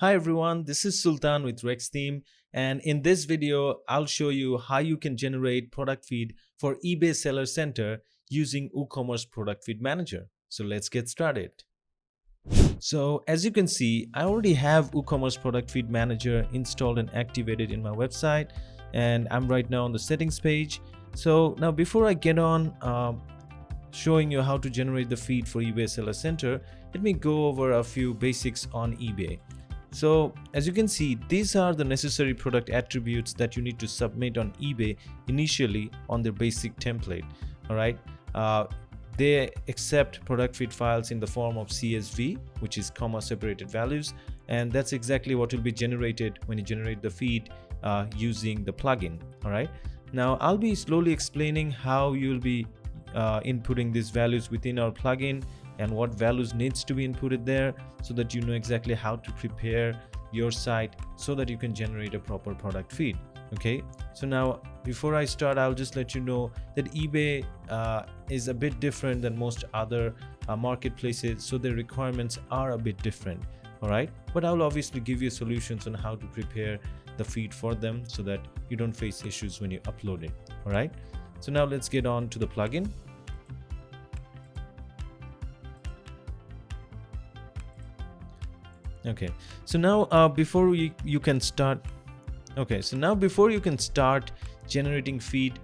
Hi everyone, this is Sultan with Rex Team, and in this video I'll show you how you can generate product feed for eBay Seller Center using WooCommerce Product Feed Manager. So let's get started. So as you can see, I already have WooCommerce Product Feed Manager installed and activated in my website, and I'm right now on the settings page. So now before I get on showing you how to generate the feed for eBay Seller Center, let me go over a few basics on eBay. So as you can see, these are the necessary product attributes that you need to submit on eBay initially on their basic template. All right. They accept product feed files in the form of CSV, which is comma separated values, and that's exactly what will be generated when you generate the feed using the plugin. All right. Now I'll be slowly explaining how you'll be inputting these values within our plugin and what values needs to be inputted there, so that you know exactly how to prepare your site so that you can generate a proper product feed. Okay, so now before I start, I'll just let you know that eBay is a bit different than most other marketplaces, so their requirements are a bit different. All right, but I'll obviously give you solutions on how to prepare the feed for them so that you don't face issues when you upload it. All right, so now let's get on to the plugin. Okay, so now before you can start generating feed,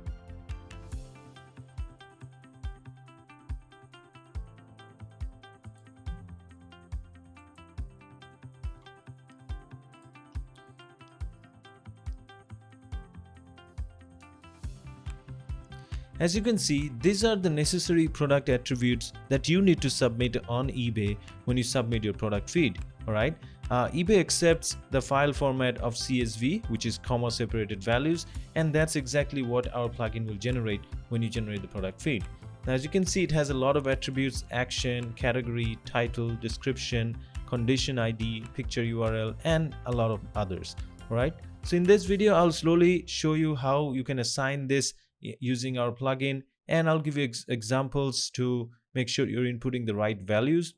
as you can see, these are the necessary product attributes that you need to submit on eBay when you submit your product feed. All right, eBay accepts the file format of CSV, which is comma separated values, and that's exactly what our plugin will generate when you generate the product feed. Now, as you can see, it has a lot of attributes: action, category, title, description, condition ID, picture URL, and a lot of others. All right, so in this video I'll slowly show you how you can assign this using our plugin, and I'll give you examples to make sure you're inputting the right values.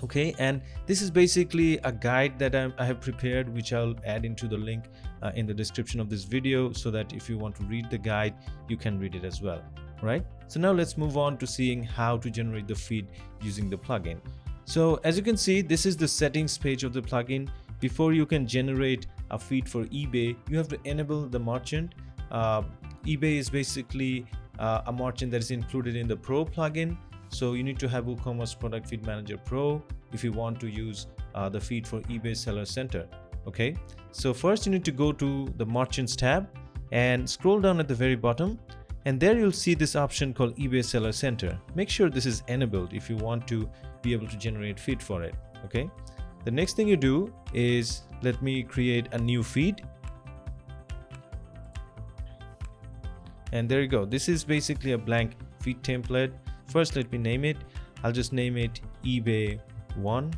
Okay, and this is basically a guide that I have prepared, which I'll add into the link in the description of this video, so that if you want to read the guide, you can read it as well. Right, so now let's move on to seeing how to generate the feed using the plugin. So as you can see, this is the settings page of the plugin. Before you can generate a feed for eBay, you have to enable the merchant. eBay is basically a merchant that is included in the Pro plugin. So you need to have WooCommerce Product Feed Manager Pro if you want to use the feed for eBay Seller Center. Okay, so first you need to go to the Merchants tab and scroll down at the very bottom, and there you'll see this option called eBay Seller Center. Make sure this is enabled if you want to be able to generate feed for it. Okay, the next thing you do is, let me create a new feed. And there you go. This is basically a blank feed template. First, let me name it. I'll just name it eBay 1.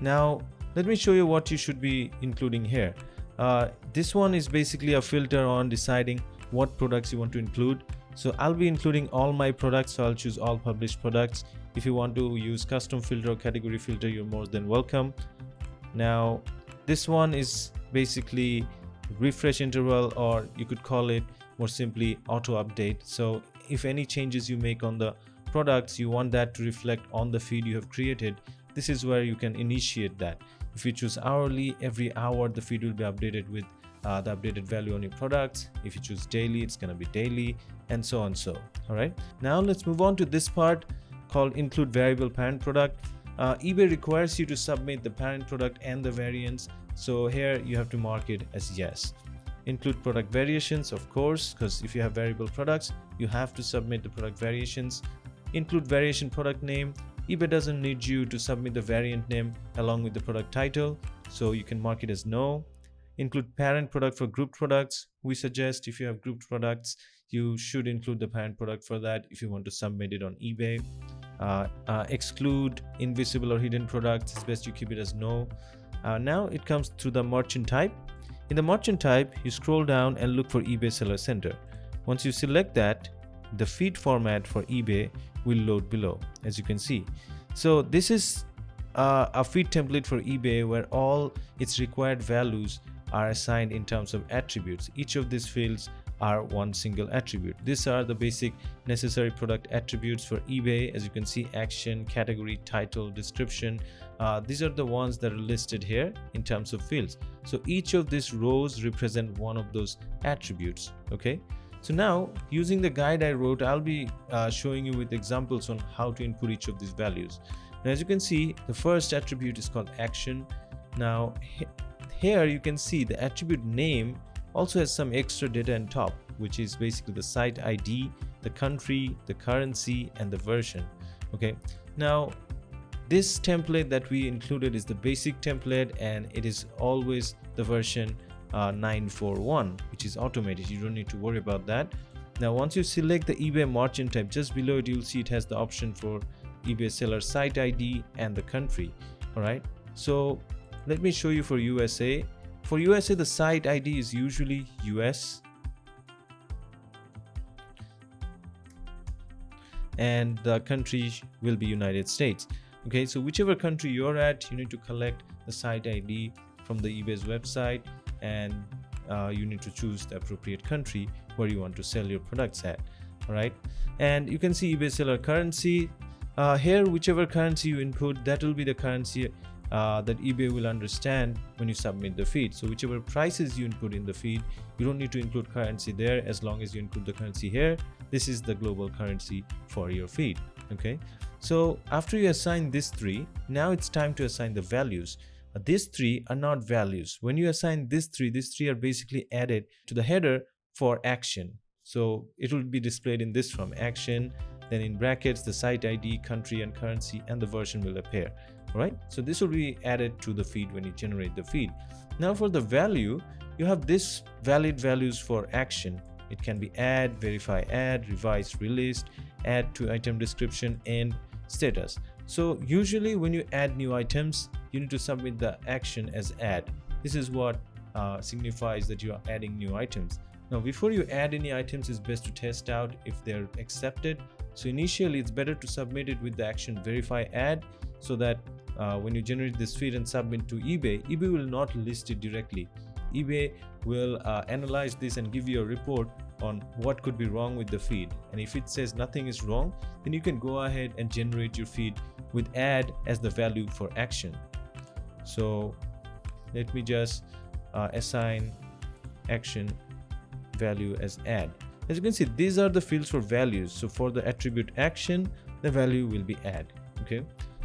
Now, let me show you what you should be including here. This one is basically a filter on deciding what products you want to include. So I'll be including all my products, so I'll choose all published products. If you want to use custom filter or category filter, you're more than welcome. Now, this one is basically refresh interval, or you could call it more simply auto update. So if any changes you make on the products, you want that to reflect on the feed you have created, this is where you can initiate that. If you choose hourly, every hour the feed will be updated with the updated value on your products. If you choose daily, it's going to be daily, and so on. So all right, now let's move on to this part called include variable parent product. eBay requires you to submit the parent product and the variants, so here you have to mark it as yes. Include product variations, of course, because if you have variable products, you have to submit the product variations. Include variation product name. eBay doesn't need you to submit the variant name along with the product title, so you can mark it as no. Include parent product for grouped products. We suggest if you have grouped products, you should include the parent product for that if you want to submit it on eBay. Exclude invisible or hidden products. It's best you keep it as no. Now it comes to the merchant type. In the merchant type, you scroll down and look for eBay Seller Center. Once you select that, the feed format for eBay will load below, as you can see. So this is a feed template for eBay where all its required values are assigned in terms of attributes. Each of these fields are one single attribute. These are the basic necessary product attributes for eBay. As you can see, action, category, title, description. These are the ones that are listed here in terms of fields. So each of these rows represent one of those attributes. Okay. So now, using the guide I wrote, I'll be showing you with examples on how to input each of these values. Now, as you can see, the first attribute is called action. Now, here you can see the attribute name also has some extra data on top, which is basically the site ID, the country, the currency, and the version. Okay. Now, this template that we included is the basic template, and it is always the version 941, which is automated. You don't need to worry about that. Now, once you select the eBay merchant type, just below it, you'll see it has the option for eBay seller site ID and the country. All right. So let me show you for USA. For USA, the site ID is usually US, and the country will be United States. Okay, so whichever country you're at, you need to collect the site ID from the eBay's website, and you need to choose the appropriate country where you want to sell your products at. All right, and you can see eBay seller currency. Here, whichever currency you input, that will be the currency that eBay will understand when you submit the feed. So whichever prices you input in the feed, you don't need to include currency there. As long as you include the currency here, this is the global currency for your feed. Okay, so after you assign these three, now it's time to assign the values. These three are not values. When you assign these three are basically added to the header for action. So it will be displayed in this form: action, then in brackets the site ID, country and currency, and the version will appear. All right, so this will be added to the feed when you generate the feed. Now for the value, you have this valid values for action. It can be add, verify add, revise released, add to item description, and status. So usually when you add new items, you need to submit the action as add. This is what signifies that you are adding new items. Now, before you add any items, it's best to test out if they're accepted. So initially, it's better to submit it with the action verify add, so that when you generate this feed and submit to eBay, eBay will not list it directly. eBay will analyze this and give you a report on what could be wrong with the feed. And if it says nothing is wrong, then you can go ahead and generate your feed with add as the value for action. So let me just assign action value as add. As you can see, these are the fields for values. So for the attribute action, the value will be add. Okay.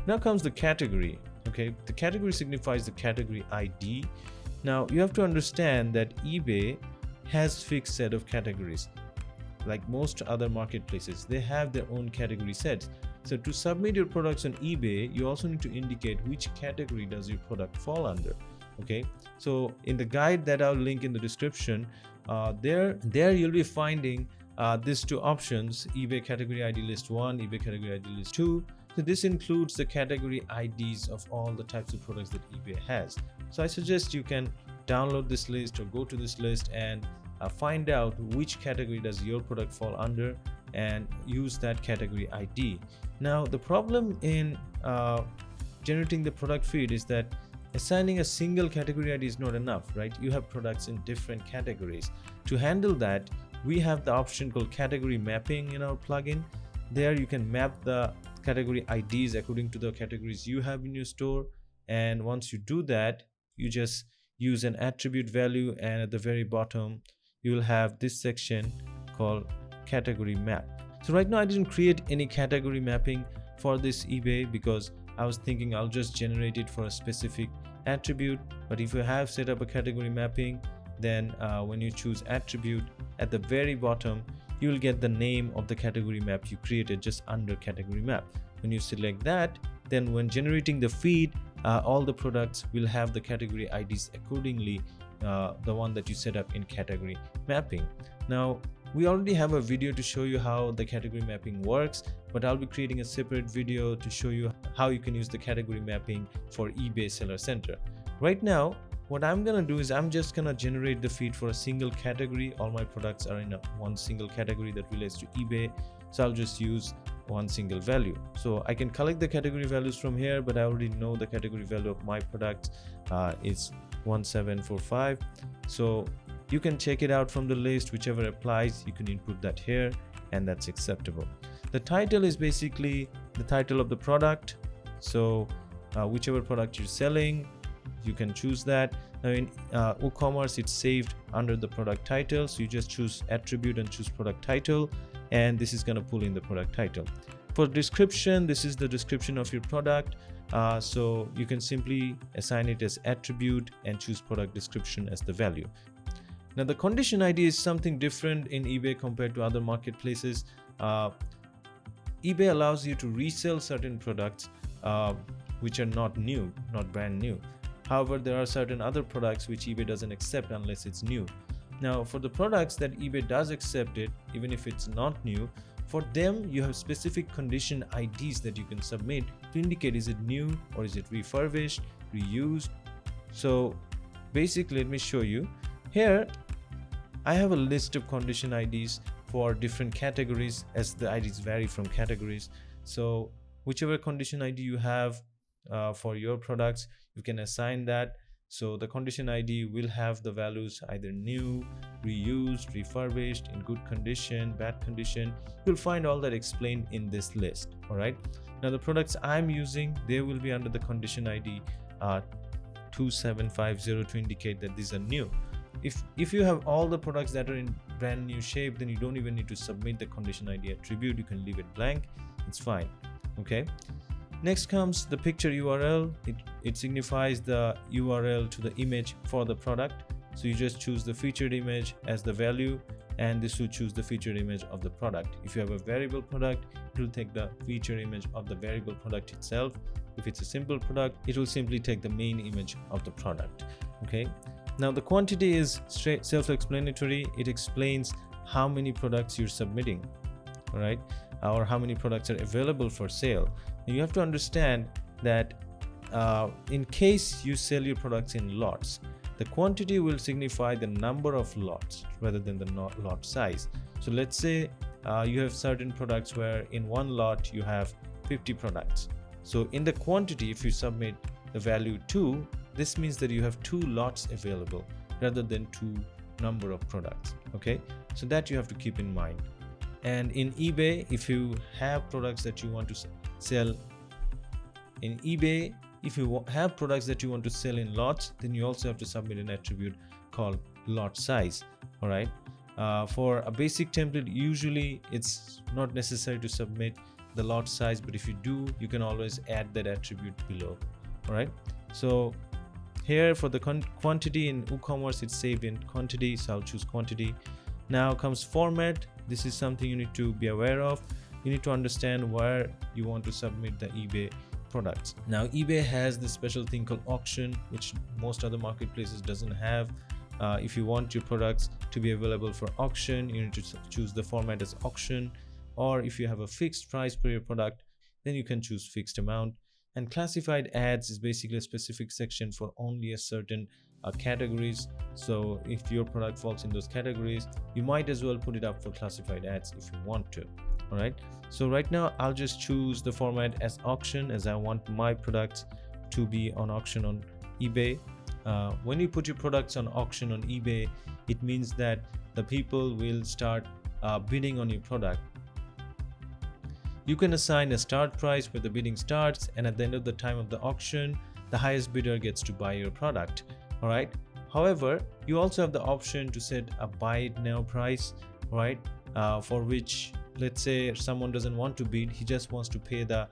Now comes the category. Okay. The category signifies the category ID. Now you have to understand that eBay has fixed set of categories. Like most other marketplaces, they have their own category sets. So to submit your products on eBay, you also need to indicate which category does your product fall under. Okay. So in the guide that I'll link in the description, there you'll be finding these two options: eBay category ID list 1, eBay category ID list 2. So this includes the category IDs of all the types of products that eBay has. So I suggest you can download this list or go to this list and find out which category does your product fall under and use that category ID. Now the problem in generating the product feed is that assigning a single category ID is not enough, right? You have products in different categories. To handle that, we have the option called category mapping in our plugin. There you can map the category IDs according to the categories you have in your store. And once you do that, you just use an attribute value, and at the very bottom, you will have this section called category map. So right now I didn't create any category mapping for this eBay because I was thinking I'll just generate it for a specific attribute. But if you have set up a category mapping, then when you choose attribute, at the very bottom, you will get the name of the category map you created just under category map. When you select that, then when generating the feed, all the products will have the category IDs accordingly, the one that you set up in category mapping. Now, we already have a video to show you how the category mapping works, but I'll be creating a separate video to show you how you can use the category mapping for eBay Seller Center. Right now, what I'm gonna do is I'm just gonna generate the feed for a single category. All my products are in one single category that relates to eBay. So I'll just use one single value. So I can collect the category values from here, but I already know the category value of my product is 1745. So you can check it out from the list, whichever applies, you can input that here, and that's acceptable. The title is basically the title of the product. So whichever product you're selling, you can choose that. Now in WooCommerce, it's saved under the product title, so you just choose attribute and choose product title, and this is going to pull in the product title. For description, this is the description of your product, so you can simply assign it as attribute and choose product description as the value. Now the condition ID is something different in eBay compared to other marketplaces. eBay allows you to resell certain products which are not new, not brand new. However, there are certain other products which eBay doesn't accept unless it's new. Now, for the products that eBay does accept it, even if it's not new, for them you have specific condition IDs that you can submit to indicate is it new or is it refurbished, reused. So basically, let me show you. Here, I have a list of condition IDs for different categories, as the IDs vary from categories. So whichever condition ID you have for your products, you can assign that. So the condition ID will have the values either new, reused, refurbished, in good condition, bad condition. You'll find all that explained in this list. All right. Now the products I'm using, they will be under the condition ID 2750 to indicate that these are new. If you have all the products that are in brand new shape, then you don't even need to submit the condition ID attribute. You can leave it blank. It's fine. Okay. Next comes the picture URL. It signifies the URL to the image for the product. So you just choose the featured image as the value, and this will choose the featured image of the product. If you have a variable product, it will take the featured image of the variable product itself. If it's a simple product, it will simply take the main image of the product. Okay. Now the quantity is self-explanatory. It explains how many products you're submitting, all right, or how many products are available for sale. Now you have to understand that in case you sell your products in lots, the quantity will signify the number of lots rather than the lot size. So let's say you have certain products where in one lot you have 50 products. So in the quantity, if you submit the value 2, this means that you have 2 lots available rather than 2 number of products. Okay, so that you have to keep in mind. And in eBay, if you have products that you want to sell in eBay, if you have products that you want to sell in lots, then you also have to submit an attribute called lot size. All right. For a basic template, usually it's not necessary to submit the lot size, but if you do, you can always add that attribute below. All right. So here for the quantity in WooCommerce, it's saved in quantity, so I'll choose quantity. Now comes format. This is something you need to be aware of. You need to understand where you want to submit the eBay products. Now eBay has this special thing called auction, which most other marketplaces doesn't have. If you want your products to be available for auction, you need to choose the format as auction, or if you have a fixed price per your product, then you can choose fixed amount. And classified ads is basically a specific section for only a certain categories. So if your product falls in those categories, you might as well put it up for classified ads if you want to. All right, so right now I'll just choose the format as auction, as I want my products to be on auction on eBay. When you put your products on auction on eBay, it means that the people will start bidding on your product. You can assign a start price where the bidding starts, and at the end of the time of the auction, the highest bidder gets to buy your product. All right. However, you also have the option to set a buy it now price, right? For which, let's say someone doesn't want to bid, he just wants to pay the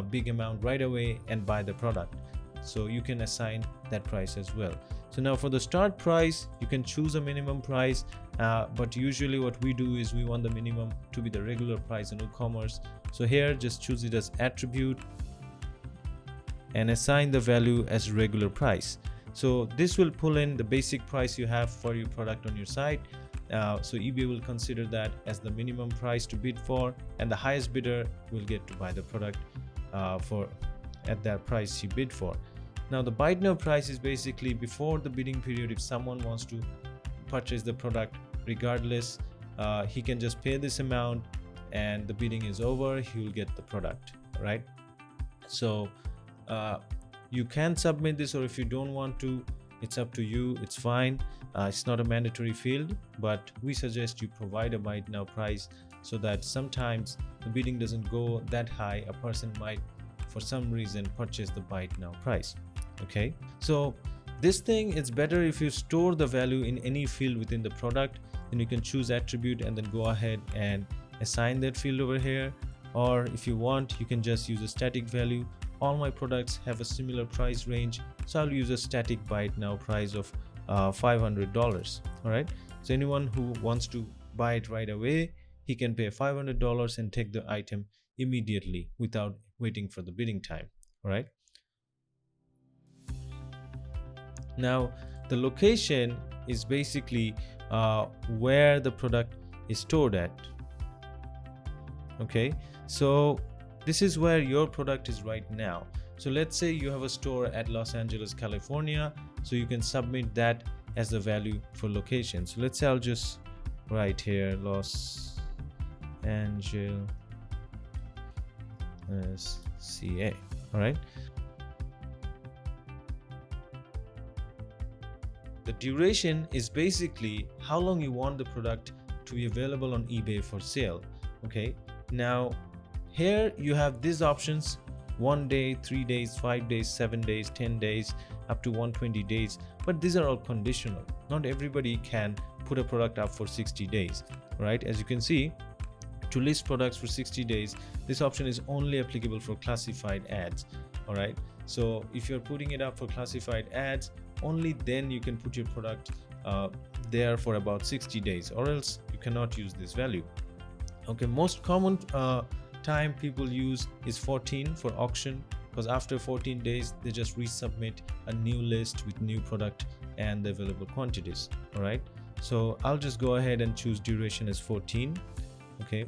big amount right away and buy the product. So you can assign that price as well. So now for the start price, you can choose a minimum price, but usually what we do is we want the minimum to be the regular price in WooCommerce. So here, just choose it as attribute and assign the value as regular price. So this will pull in the basic price you have for your product on your site. So eBay will consider that as the minimum price to bid for, and the highest bidder will get to buy the product at that price he bid for. Now the buy it now price is basically before the bidding period. If someone wants to purchase the product regardless, he can just pay this amount, and the bidding is over, he will get the product, right? So you can submit this, or if you don't want to, it's up to you, it's fine. It's not a mandatory field, but we suggest you provide a buy it now price, so that sometimes the bidding doesn't go that high, a person might for some reason purchase the buy it now price. Okay, so this thing, it's better if you store the value in any field within the product. Then you can choose attribute and then go ahead and assign that field over here, or if you want, you can just use a static value. All my products have a similar price range, so I'll use a static buy it now price of $500. All right, so anyone who wants to buy it right away, he can pay $500 and take the item immediately without waiting for the bidding time. All right, now the location is basically where the product is stored at. Okay, so this is where your product is right now. So let's say you have a store at Los Angeles, California, so you can submit that as the value for location. So let's say I'll just write here Los Angeles CA. All right, the duration is basically how long you want the product to be available on eBay for sale. Okay, now here you have these options: 1 day, 3 days, 5 days, 7 days, 10 days, up to 120 days. But these are all conditional. Not everybody can put a product up for 60 days, right? As you can see, to list products for 60 days, this option is only applicable for classified ads. All right, so if you're putting it up for classified ads, only then you can put your product there for about 60 days, or else you cannot use this value. Okay, most common time people use is 14 for auction, because after 14 days they just resubmit a new list with new product and the available quantities. All right, so I'll just go ahead and choose duration as 14. Okay,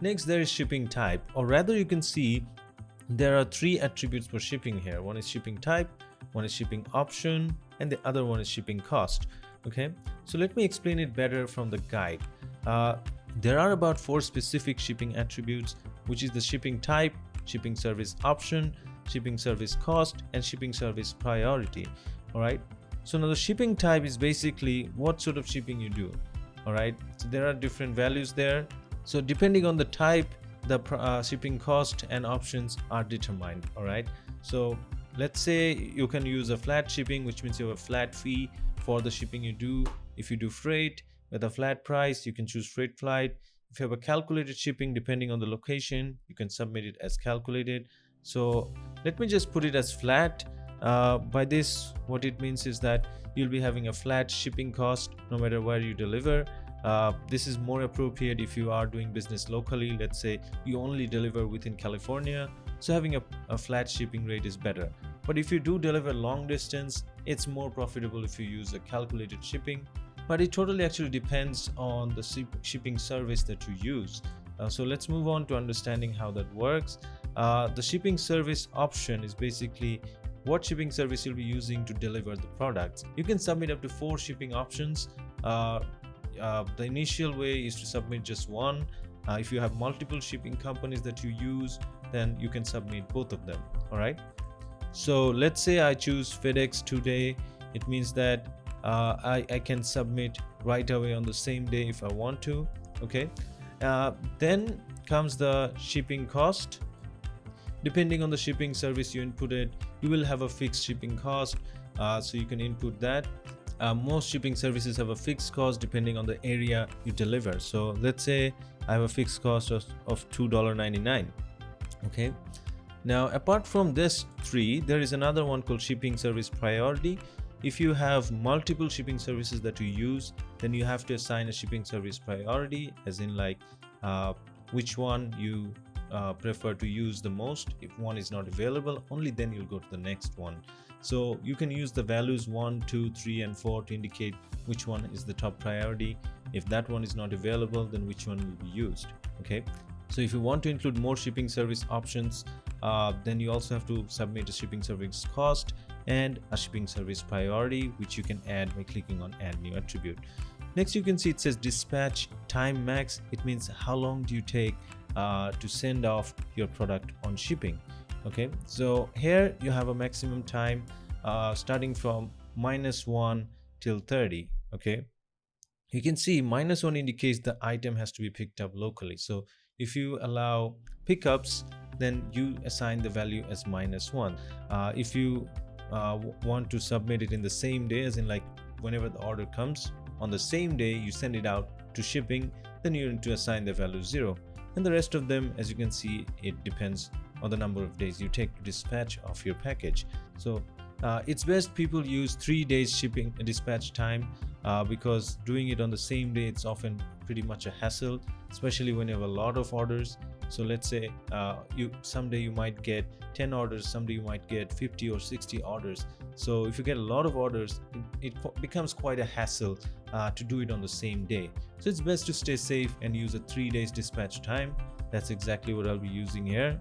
next there is shipping type, or rather you can see there are 3 attributes for shipping here. One is shipping type, one is shipping option, and the other one is shipping cost. Okay, so let me explain it better from the guide. There are about 4 specific shipping attributes, which is the shipping type, shipping service option, shipping service cost, and shipping service priority. All right, so now the shipping type is basically what sort of shipping you do. All right, so there are different values there. So depending on the type, the shipping cost and options are determined. All right, so let's say you can use a flat shipping, which means you have a flat fee for the shipping you do. If you do freight with a flat price, you can choose freight flight. If you have a calculated shipping, depending on the location, you can submit it as calculated. So let me just put it as flat. By this, what it means is that you'll be having a flat shipping cost no matter where you deliver. This is more appropriate if you are doing business locally. Let's say you only deliver within California, so having a flat shipping rate is better. But if you do deliver long distance, it's more profitable if you use a calculated shipping. But it totally actually depends on the shipping service that you use. So let's move on to understanding how that works. The shipping service option is basically what shipping service you'll be using to deliver the products. You can submit up to 4 shipping options. The initial way is to submit just one. If you have multiple shipping companies that you use, then you can submit both of them. All right, so let's say I choose FedEx today. It means that I can submit right away on the same day if I want to. Okay, then comes the shipping cost. Depending on the shipping service you inputted, you will have a fixed shipping cost, so you can input that. Most shipping services have a fixed cost depending on the area you deliver. So let's say I have a fixed cost of $2.99. Okay, now apart from this 3, there is another one called shipping service priority. If you have multiple shipping services that you use, then you have to assign a shipping service priority, as in like which one you prefer to use the most. If one is not available, only then you'll go to the next one. So you can use the values 1, 2, 3, and 4 to indicate which one is the top priority. If that one is not available, then which one will be used. Okay, so if you want to include more shipping service options, then you also have to submit a shipping service cost and a shipping service priority, which you can add by clicking on add new attribute. Next, you can see it says dispatch time max. It means how long do you take to send off your product on shipping. Okay, so here you have a maximum time starting from -1 till 30. Okay, you can see -1 indicates the item has to be picked up locally. So if you allow pickups, then you assign the value as -1. If you want to submit it in the same day, as in like whenever the order comes on the same day you send it out to shipping, then you need to assign the value 0. And the rest of them, as you can see, it depends on the number of days you take to dispatch of your package. So it's best people use 3 days shipping dispatch time because doing it on the same day, it's often pretty much a hassle, especially when you have a lot of orders. So let's say someday you might get 10 orders, someday you might get 50 or 60 orders. So if you get a lot of orders, it becomes quite a hassle to do it on the same day. So it's best to stay safe and use a 3 days dispatch time. That's exactly what I'll be using here.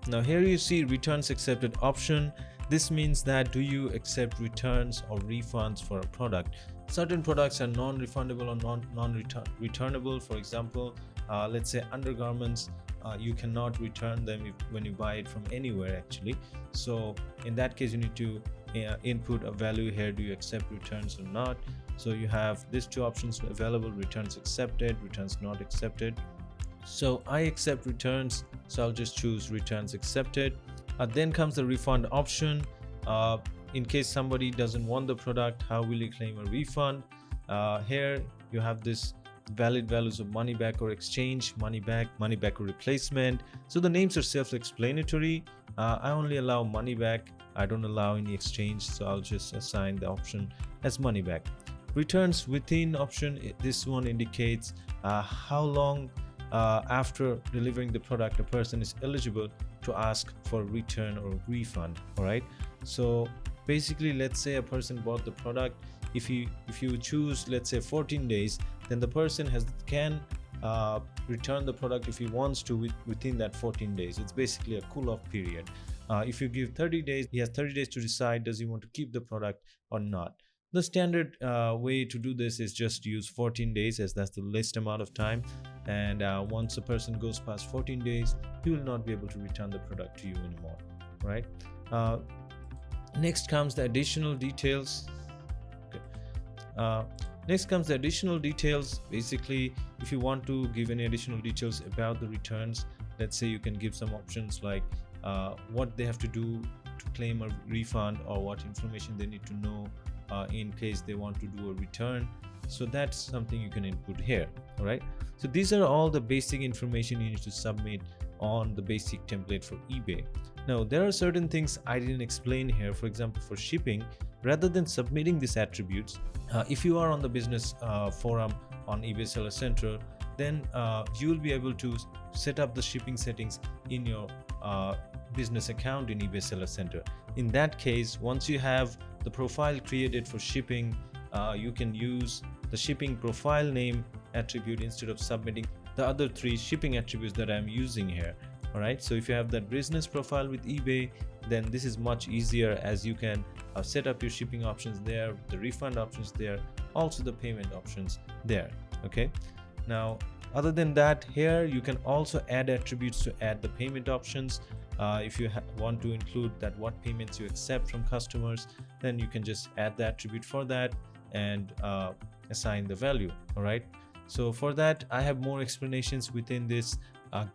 Now here you see returns accepted option. This means that do you accept returns or refunds for a product. Certain products are non-refundable or non-returnable. For example, let's say undergarments, you cannot return them when you buy it from anywhere actually. So in that case you need to input a value here. Do you accept returns or not? So you have these two options available: returns accepted, returns not accepted. So I accept returns, so I'll just choose returns accepted. Then comes the refund option. In case somebody doesn't want the product, how will you claim a refund? Here you have this valid values of money back or exchange, money back or replacement. So the names are self-explanatory. I only allow money back, I don't allow any exchange, so I'll just assign the option as money back. Returns within option, this one indicates how long after delivering the product a person is eligible to ask for return or refund. All right, so basically let's say a person bought the product. If you choose, let's say 14 days, then the person can return the product if he wants to within that 14 days. It's basically a cool-off period. If you give 30 days, he has 30 days to decide does he want to keep the product or not. The standard way to do this is just use 14 days, as that's the least amount of time. And once a person goes past 14 days, he will not be able to return the product to you anymore. Right? Next comes the additional details. Next comes the additional details. Basically, if you want to give any additional details about the returns, let's say you can give some options like what they have to do to claim a refund, or what information they need to know in case they want to do a return. So that's something you can input here. All right, so these are all the basic information you need to submit on the basic template for eBay. Now there are certain things I didn't explain here. For example, for shipping, rather than submitting these attributes, if you are on the business forum on eBay Seller Central, then you will be able to set up the shipping settings in your business account in eBay Seller Center. In that case, once you have the profile created for shipping, you can use the shipping profile name attribute instead of submitting the other 3 shipping attributes that I'm using here. All right, so if you have that business profile with eBay, then this is much easier, as you can set up your shipping options there, the refund options there, also the payment options there. Okay, now other than that, here you can also add attributes to add the payment options. If you want to include that what payments you accept from customers, then you can just add the attribute for that and assign the value. All right, so for that I have more explanations within this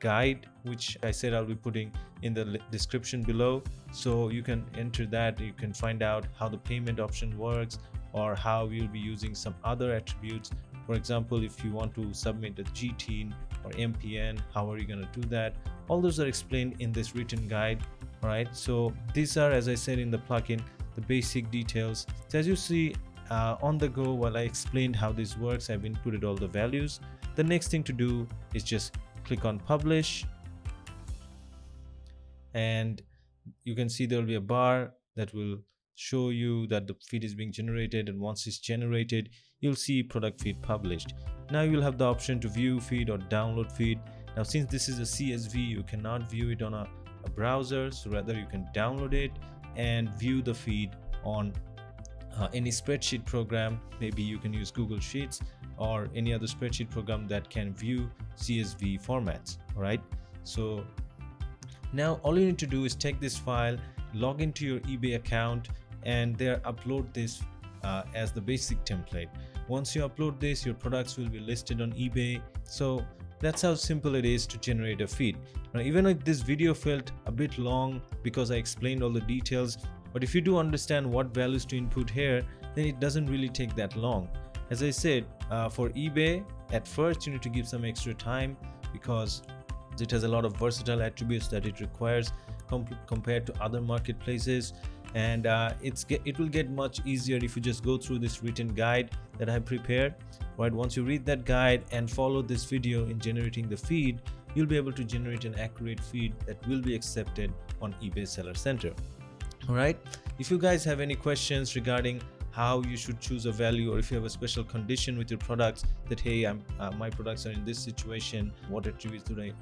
guide, which I said I'll be putting in the description below. So you can enter that, you can find out how the payment option works, or how we'll be using some other attributes. For example, if you want to submit a GTIN or MPN, how are you going to do that? All those are explained in this written guide. All right, so these are, as I said in the plugin, the basic details. So as you see on the go, while I explained how this works, I've inputted all the values. The next thing to do is just click on publish, and you can see there will be a bar that will show you that the feed is being generated, and once it's generated, you'll see product feed published. Now you'll have the option to view feed or download feed. Now since this is a CSV, you cannot view it on a browser, so rather you can download it and view the feed on any spreadsheet program. Maybe you can use Google Sheets or any other spreadsheet program that can view CSV formats. All right, so now all you need to do is take this file, log into your eBay account, and there upload this as the basic template. Once you upload this, your products will be listed on eBay. So that's how simple it is to generate a feed. Now, even if this video felt a bit long because I explained all the details, but if you do understand what values to input here, then it doesn't really take that long. As I said, for eBay, at first you need to give some extra time because it has a lot of versatile attributes that it requires compared to other marketplaces, and it will get much easier if you just go through this written guide that I prepared. Right, once you read that guide and follow this video in generating the feed, you'll be able to generate an accurate feed that will be accepted on eBay Seller Center. All right, if you guys have any questions regarding how you should choose a value, or if you have a special condition with your products that, hey, my products are in this situation, what attributes do I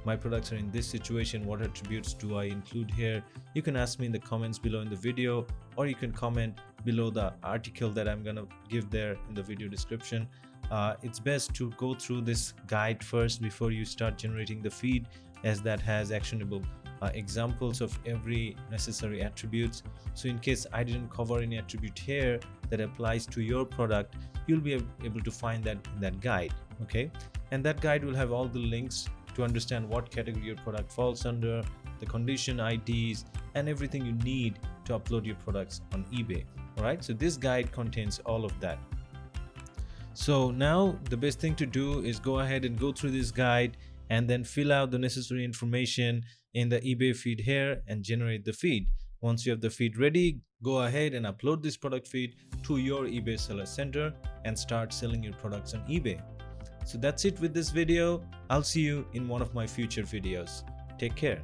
my products are in this situation, what attributes do I include here, you can ask me in the comments below in the video, or you can comment below the article that I'm gonna give there in the video description. It's best to go through this guide first before you start generating the feed, as that has actionable examples of every necessary attributes. So in case I didn't cover any attribute here that applies to your product, you'll be able to find that in that guide. Okay, and that guide will have all the links to understand what category your product falls under, the condition IDs, and everything you need to upload your products on eBay. All right, so this guide contains all of that. So now the best thing to do is go ahead and go through this guide and then fill out the necessary information in the eBay feed here and generate the feed. Once you have the feed ready, go ahead and upload this product feed to your eBay Seller Center and start selling your products on eBay. So that's it with this video. I'll see you in one of my future videos. Take care.